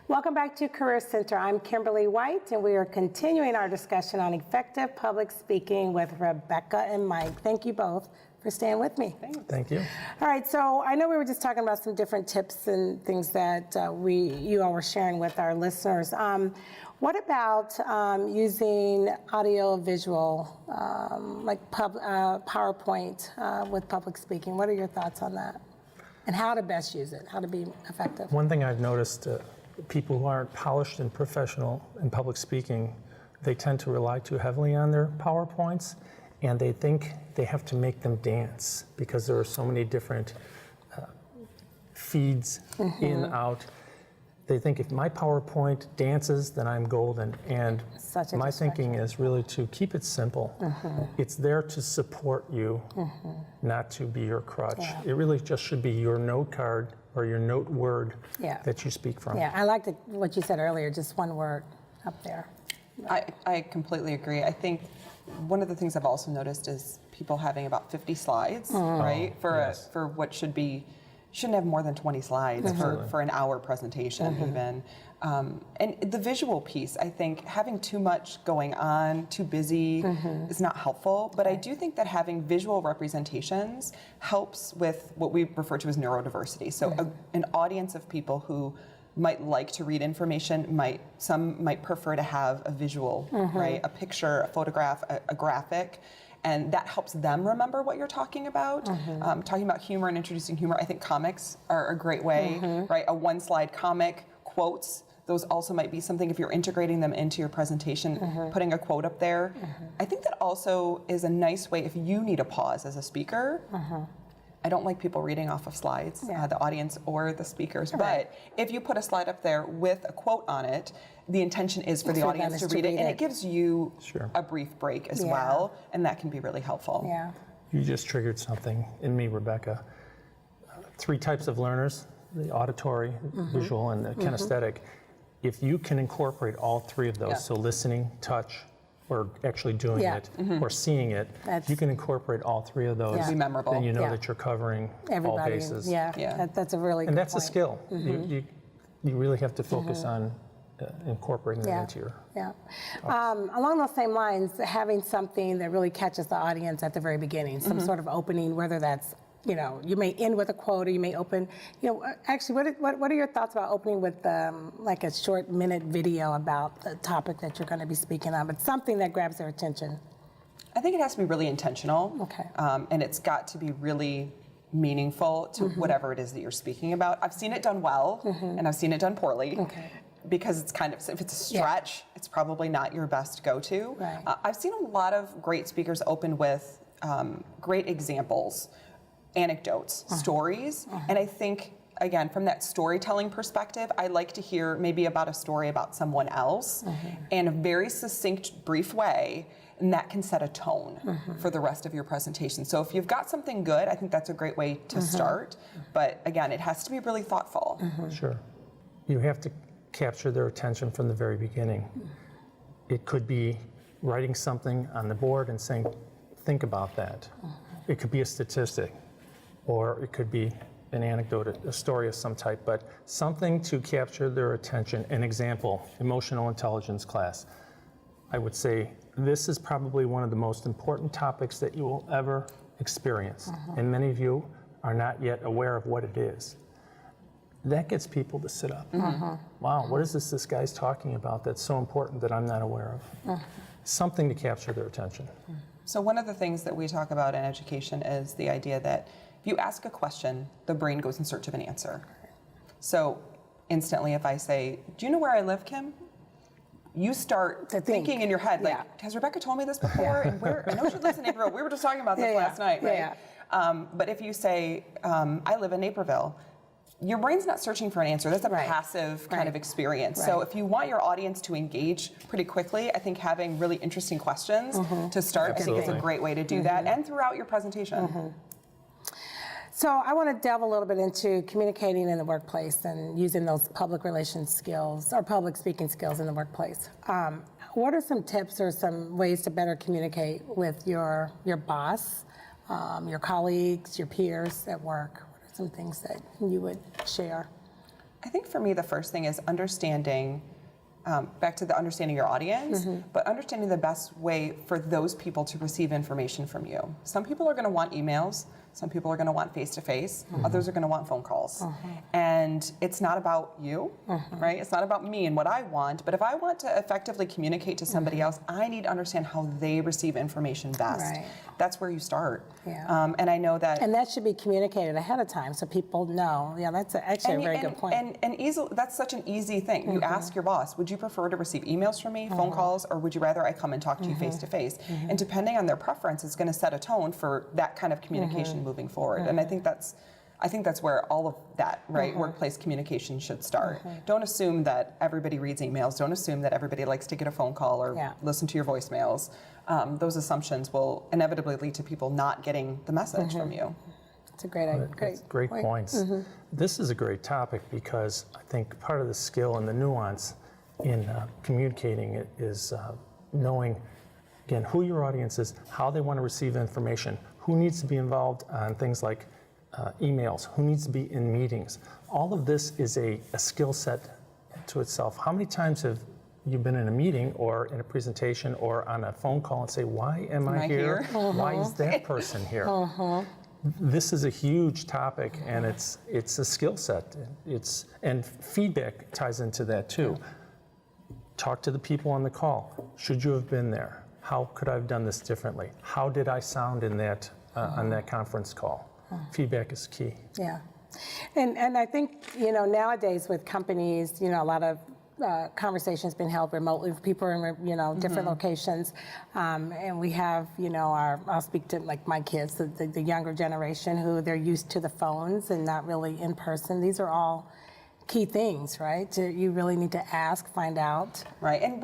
Welcome back to Career Center. I'm Kimberly White, and we are continuing our discussion on effective public speaking with Rebecca and Mike. Thank you both for staying with me. Thank you. All right, so I know we were just talking about some different tips and things that you all were sharing with our listeners. What about using audio visual, like PowerPoint with public speaking? What are your thoughts on that? And how to best use it, how to be effective? One thing I've noticed, people who aren't polished and professional in public speaking, they tend to rely too heavily on their PowerPoints, and they think they have to make them dance because there are so many different feeds in, out. They think if my PowerPoint dances, then I'm golden. And my thinking is really to keep it simple. It's there to support you, not to be your crutch. Yeah. It really just should be your note card or your note word that you speak from. Yeah, I liked what you said earlier, just one word up there. I completely agree. I think one of the things I've also noticed is people having about 50 slides, right? For what shouldn't have more than 20 slides for an hour presentation even. And the visual piece, I think having too much going on, too busy is not helpful, but I do think that having visual representations helps with what we refer to as neurodiversity. So an audience of people who might like to read information, some might prefer to have a visual, right? A picture, a photograph, a graphic. And that helps them remember what you're talking about. Talking about humor and introducing humor, I think comics are a great way, right? A one-slide comic, quotes, those also might be something if you're integrating them into your presentation, putting a quote up there. I think that also is a nice way if you need a pause as a speaker. I don't like people reading off of slides, the audience or the speakers, but if you put a slide up there with a quote on it, the intention is for the audience to read it, and it gives you a brief break as well, and that can be really helpful. Yeah. You just triggered something in me, Rebecca. 3 types of learners, the auditory, visual, and the kinesthetic. If you can incorporate all 3 of those, so listening, touch, or actually doing it, or seeing it, if you can incorporate all 3 of those, be memorable. then you know that you're covering all bases. That's a really good And that's point. a skill. You really have to focus on incorporating that into your along those same lines, having something that really catches the audience at the very beginning, some sort of opening, whether that's, you may end with a quote or you may open, actually, what are your thoughts about opening with like a short minute video about the topic that you're going to be speaking on, but something that grabs their attention? I think it has to be really intentional, and it's got to be really meaningful to whatever it is that you're speaking about. I've seen it done well, and I've seen it done poorly. Because it's kind of, if it's a stretch, it's probably not your best go-to. I've seen a lot of great speakers open with great examples, anecdotes, stories, and I think, again, from that storytelling perspective, I like to hear maybe about a story about someone else in a very succinct, brief way, and that can set a tone for the rest of your presentation. So if you've got something good, I think that's a great way to start, but again, it has to be really thoughtful. Sure. You have to capture their attention from the very beginning. It could be writing something on the board and saying, think about that. It could be a statistic, or it could be an anecdote, a story of some type, but something to capture their attention. An example, emotional intelligence class. I would say this is probably one of the most important topics that you will ever experience, and many of you are not yet aware of what it is. That gets people to sit up. Wow, what is this guy's talking about that's so important that I'm not aware of? Something to capture their attention. So one of the things that we talk about in education is the idea that if you ask a question, the brain goes in search of an answer. So instantly if I say, do you know where I live, Kim? You start thinking in your head, like, has Rebecca told me this before? And where? I know she lives in Naperville. We were just talking about this last night, right? But if you say, I live in Naperville, your brain's not searching for an answer. That's a passive kind of experience. So if you want your audience to engage pretty quickly, I think having really interesting questions to start, I think is a great way to do that, and throughout your presentation. So I want to delve a little bit into communicating in the workplace and using those public relations skills or public speaking skills in the workplace. What are some tips or some ways to better communicate with your boss, your colleagues, your peers at work? What are some things that you would share? I think for me, the first thing is understanding, back to the understanding your audience, but understanding the best way for those people to receive information from you. Some people are going to want emails. Some people are going to want face-to-face. Others are going to want phone calls. And it's not about you, right? It's not about me and what I want. But if I want to effectively communicate to somebody else, I need to understand how they receive information best. Right. That's where you start. Yeah. And I know that... And that should be communicated ahead of time so people know. Yeah, that's actually a very good point. And that's such an easy thing. You ask your boss, would you prefer to receive emails from me, phone calls, or would you rather I come and talk to you face-to-face? And depending on their preference, it's going to set a tone for that kind of communication moving forward. And I think that's where all of that, right, workplace communication should start. Don't assume that everybody reads emails. Don't assume that everybody likes to get a phone call or listen to your voicemails. Those assumptions will inevitably lead to people not getting the message from you. It's a great point. Points. This is a great topic because I think part of the skill and the nuance in communicating it is knowing, again, who your audience is, how they want to receive information, who needs to be involved on things like emails, who needs to be in meetings. All of this is a skill set to itself. How many times have you been in a meeting or in a presentation or on a phone call and say, why am I here? Why is that person here? This is a huge topic, and it's a skill set. And feedback ties into that too. Talk to the people on the call. Should you have been there? How could I have done this differently? How did I sound in that on that conference call? Feedback is key. Yeah, and I think nowadays with companies, a lot of conversations being held remotely with people in different locations, and we have I'll speak to like my kids, the younger generation, who they're used to the phones and not really in person. These are all key things, right? You really need to ask, find out. Right, and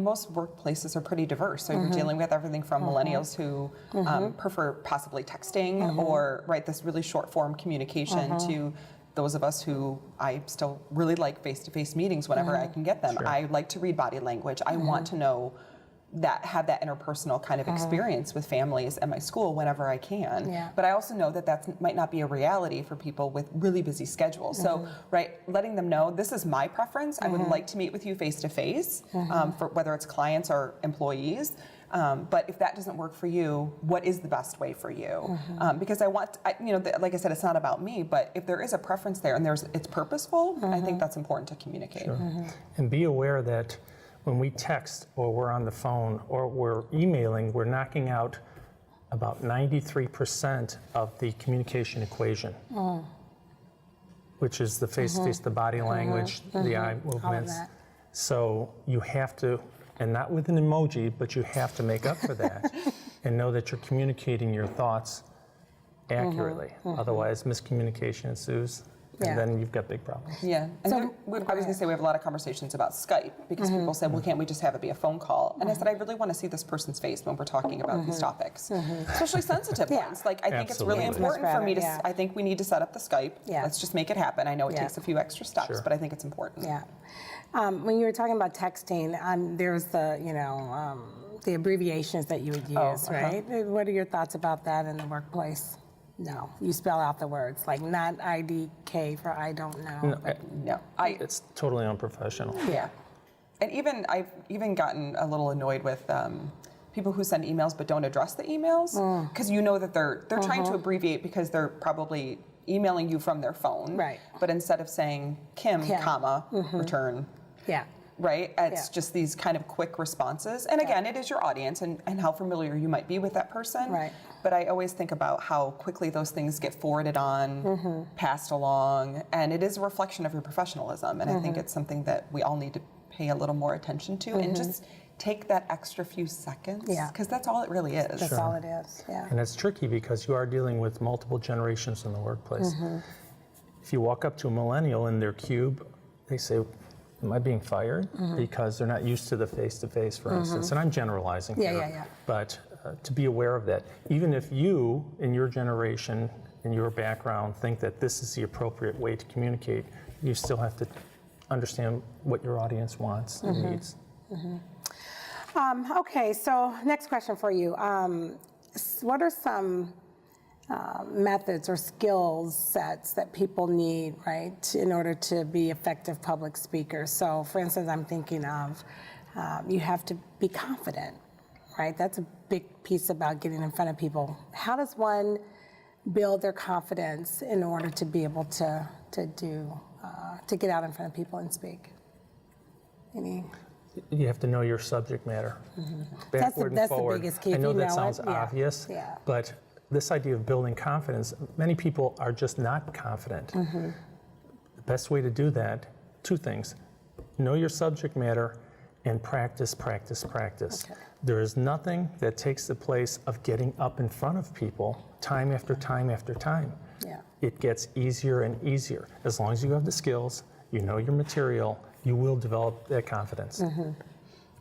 most workplaces are pretty diverse. So you're dealing with everything from millennials who prefer possibly texting or this really short form communication to those of us who I still really like face-to-face meetings whenever I can get them. Sure. I like to read body language. I want to know have that interpersonal kind of experience with families at my school whenever I can. Yeah. But I also know that might not be a reality for people with really busy schedules. So, letting them know this is my preference. I would like to meet with you face to face, for whether it's clients or employees. But if that doesn't work for you, what is the best way for you? Because like I said, it's not about me. But if there is a preference there and it's purposeful, I think that's important to communicate. Sure. And be aware that when we text or we're on the phone or we're emailing, we're knocking out about 93% of the communication equation, which is the face-to-face, the body language, the eye movements. So you have to, and not with an emoji, but you have to make up for that and know that you're communicating your thoughts accurately. Otherwise, miscommunication ensues. And then you've got big problems. Yeah. And I was going to say we have a lot of conversations about Skype because people say, well, can't we just have it be a phone call? And I said, I really want to see this person's face when we're talking about these topics, especially sensitive ones. I think it's really important for me to, I think we need to set up the Skype. Let's just make it happen. I know it takes a few extra steps, but I think it's important. Yeah. When you were talking about texting, there's the abbreviations that you would use, right? What are your thoughts about that in the workplace? No, you spell out the words, like not IDK for I don't know. No. It's totally unprofessional. Yeah. And I've even gotten a little annoyed with people who send emails but don't address the emails because that they're trying to abbreviate because they're probably emailing you from their phone. Right. But instead of saying Kim, comma, return. Yeah. Right? It's just these kind of quick responses. And again, it is your audience and how familiar you might be with that person. Right. But I always think about how quickly those things get forwarded on, passed along, and it is a reflection of your professionalism. And I think it's something that we all need to pay a little more attention to and just take that extra few seconds. Yeah. Because that's all it really is. That's all it is, yeah. And it's tricky because you are dealing with multiple generations in the workplace. If you walk up to a millennial in their cube, they say, am I being fired? Because they're not used to the face-to-face, for instance. And I'm generalizing here. Yeah. But to be aware of that, even if you, in your generation, in your background, think that this is the appropriate way to communicate, you still have to understand what your audience wants and needs. Okay, so next question for you. What are some methods or skills sets that people need, right, in order to be effective public speakers. So, for instance, I'm thinking of you have to be confident, right? That's a big piece about getting in front of people. How does one build their confidence in order to be able to get out in front of people and speak? You have to know your subject matter. Backward That's and forward. the biggest key. I know If you that know sounds it, yeah. obvious, Yeah. but this idea of building confidence, many people are just not confident. The best way to do that, two things: know your subject matter and practice, practice, practice. Okay. There is nothing that takes the place of getting up in front of people time after time after time. Yeah. It gets easier and easier. As long as you have the skills, you know your material, you will develop that confidence.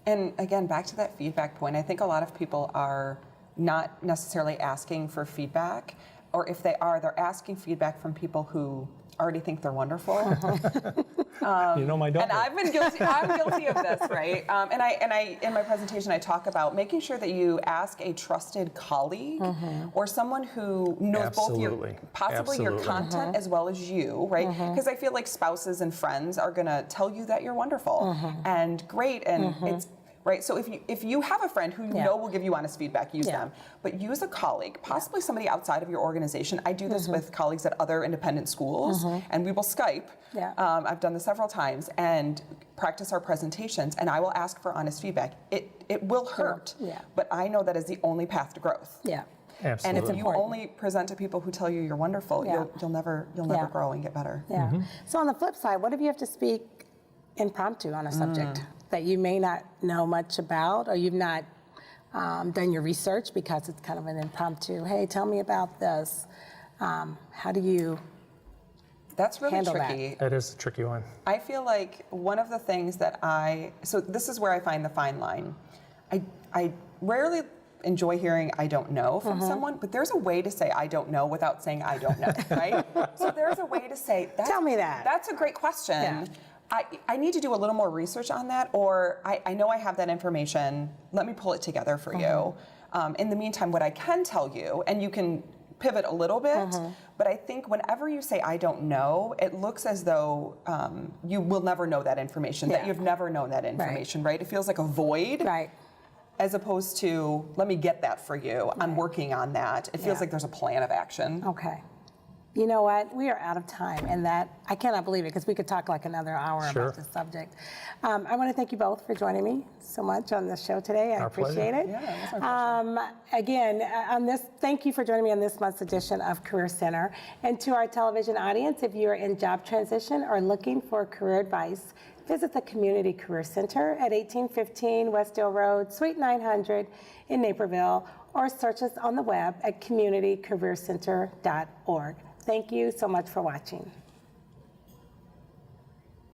And again, back to that feedback point, I think a lot of people are not necessarily asking for feedback, or if they are, they're asking feedback from people who already think they're wonderful. You know my daughter. And I've been guilty. I'm guilty of this, right? And I, in my presentation, I talk about making sure that you ask a trusted colleague or someone who knows both your, possibly your content as well as you, right? Because I feel like spouses and friends are going to tell you that you're wonderful and great, and it's. Right, so if you have a friend who you know will give you honest feedback, use them. But use a colleague, possibly somebody outside of your organization. I do this with colleagues at other independent schools, and we will Skype. I've done this several times, and practice our presentations, and I will ask for honest feedback. It will hurt, but I know that is the only path to growth. Yeah. Absolutely. And if you only present to people who tell you you're wonderful, you'll never grow and get better. Yeah. So on the flip side, what if you have to speak impromptu on a subject that you may not know much about, or you've not done your research because it's kind of an impromptu, hey, tell me about this. How do you That's really handle tricky. That is a tricky one. I feel like one of the things that so this is where I find the fine line. I rarely enjoy hearing I don't know from someone, but there's a way to say I don't know without saying I don't know, right? So there's a way to say, Tell me that. That's a great question. Yeah. I need to do a little more research on that, or I know I have that information, let me pull it together for you. In the meantime, what I can tell you, and you can pivot a little bit, but I think whenever you say I don't know, it looks as though you will never know that information, that you've never known that information, right? It feels like a void. Right. As opposed to, let me get that for you, I'm working on that. It feels like there's a plan of action. Okay. You know what? We are out of time, and that I cannot believe it, because we could talk like another hour about this subject. I want to thank you both for joining me so much on this show today. I appreciate it. Yeah, that's my pleasure. Again, thank you for joining me on this month's edition of Career Center. And to our television audience, if you are in job transition or looking for career advice, visit the Community Career Center at 1815 Westdale Road, Suite 900 in Naperville, or search us on the web at communitycareercenter.org. Thank you so much for watching.